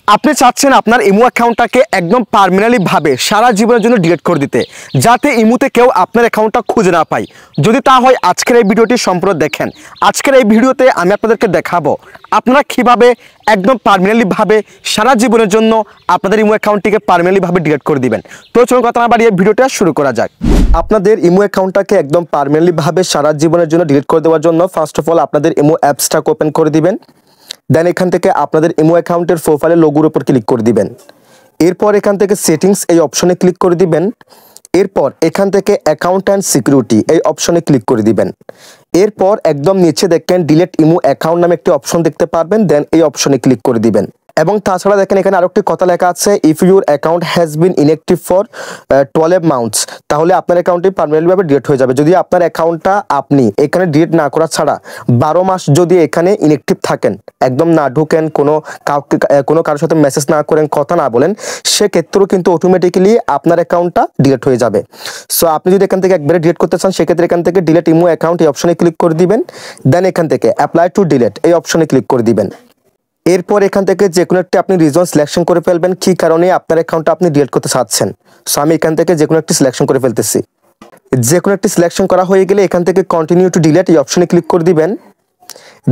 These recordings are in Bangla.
আপনি চাচ্ছেন আপনার ইমো অ্যাকাউন্টটাকে একদম পার্মানেন্টলি ভাবে সারা জীবনের জন্য ডিলিট করে দিতে, যাতে ইমোতে কেউ আপনার অ্যাকাউন্টটা খুঁজে না পায়। যদি তা হয় আজকের এই ভিডিওটি সম্পূর্ণ দেখেন। আজকের এই ভিডিওতে আমি আপনাদেরকে দেখাবো আপনারা কীভাবে একদম পার্মানেন্টলি ভাবে সারা জীবনের জন্য আপনাদের ইমো অ্যাকাউন্টটিকে পার্মানেন্টলি ভাবে ডিলিট করে দিবেন। তো চলুন কথা না বাড়িয়ে ভিডিওটা শুরু করা যাক। আপনাদের ইমো অ্যাকাউন্টটাকে একদম পার্মানেন্টলি ভাবে সারা জীবনের জন্য ডিলিট করে দেওয়ার জন্য ফার্স্ট অফ অল আপনাদের ইমো অ্যাপসটাকে ওপেন করে দিবেন। দেন এখান থেকে আপনাদের ইমো অ্যাকাউন্টের প্রোফাইলে লোগোর উপর ক্লিক করে দিবেন। এরপর এখান থেকে সেটিংস এই অপশনে ক্লিক করে দিবেন। এরপর এখান থেকে অ্যাকাউন্ট অ্যান্ড সিকিউরিটি এই অপশনে ক্লিক করে দিবেন। এরপর একদম নিচে দেখেন ডিলিট ইমো অ্যাকাউন্ট নামে একটি অপশন দেখতে পারবেন, দেন এই অপশনে ক্লিক করে দিবেন। এবং তাছাড়া দেখেন এখানে আরেকটি কথা লেখা আছে, if your account has been inactive for 12 months, তাহলে আপনার অ্যাকাউন্টটি পার্মানেন্টলিভাবে ডিলিট হয়ে যাবে। যদি আপনার অ্যাকাউন্টটা আপনি এখানে ডিলিট না করা ছাড়া 12 মাস যদি এখানে ইনঅ্যাক্টিভ থাকেন, একদম না ঢুকেন, কোনো কারোর সাথে মেসেজ না করেন, কথা না বলেন, সেক্ষেত্রেও কিন্তু অটোমেটিক্যালি আপনার অ্যাকাউন্টটা ডিলিট হয়ে যাবে। সো আপনি যদি এখান থেকে একবারে ডিলিট করতে চান, সেক্ষেত্রে এখান থেকে ডিলিট ইমো অ্যাকাউন্ট এই অপশনে ক্লিক করে দিবেন। দেন এখান থেকে অ্যাপ্লাই টু ডিলিট এই অপশনে ক্লিক করে দিবেন। এরপর এখান থেকে যে কোনো একটি আপনি রিজন সিলেকশন করে ফেলবেন কী কারণে আপনার অ্যাকাউন্টটা আপনি ডিলিট করতে চাচ্ছেন। সো আমি এখান থেকে যে কোনো একটি সিলেকশন করে ফেলতেছি। যে কোনো একটি সিলেকশন করা হয়ে গেলে এখান থেকে কন্টিনিউ টু ডিলিট এই অপশনে ক্লিক করে দিবেন।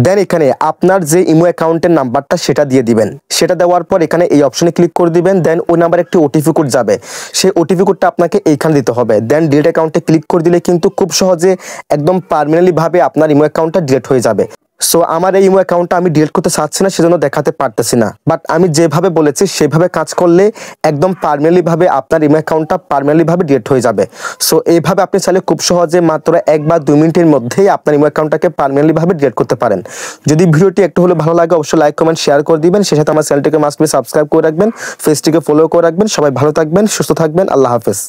দেন এখানে আপনার যে ইমো অ্যাকাউন্টের নাম্বারটা সেটা দিয়ে দিবেন। সেটা দেওয়ার পর এখানে এই অপশনে ক্লিক করে দিবেন। দেন ওই নাম্বারে একটি ওটিপি কোড যাবে, সেই ওটিপি কোডটা আপনাকে এইখানে দিতে হবে। দেন ডিলিট অ্যাকাউন্টে ক্লিক করে দিলে কিন্তু খুব সহজে একদম পার্মানেন্টলি ভাবে আপনার ইমো অ্যাকাউন্টটা ডিলিট হয়ে যাবে। সো আমার এই ইমো অ্যাকাউন্টটা আমি ডিলিট করতে চাচ্ছি না, সেজন্য দেখাতে পারতেছি না, বাট আমি যেভাবে বলেছি সেভাবে কাজ করলে একদম পার্মানেন্টলি ভাবে আপনার ইমো অ্যাকাউন্টটা পার্মানেন্টলি ভাবে ডিলিট হয়ে যাবে। সো এইভাবে আপনি চাইলে খুব সহজে মাত্র 1 বা 2 মিনিটের মধ্যেই আপনার ইমো অ্যাকাউন্টটাকে পার্মানেন্টলি ভাবে ডিলিট করতে পারেন। যদি ভিডিওটি একটু হলে ভালো লাগে অবশ্যই লাইক কমেন্ট শেয়ার করে দিবেন। সেই সাথে আমার চ্যানেলটিকে মাস্ট বি সাবস্ক্রাইব করে রাখবেন, পেজটিকে ফলো করে রাখবেন। সবাই ভালো থাকবেন, সুস্থ থাকবেন। আল্লাহ হাফেজ।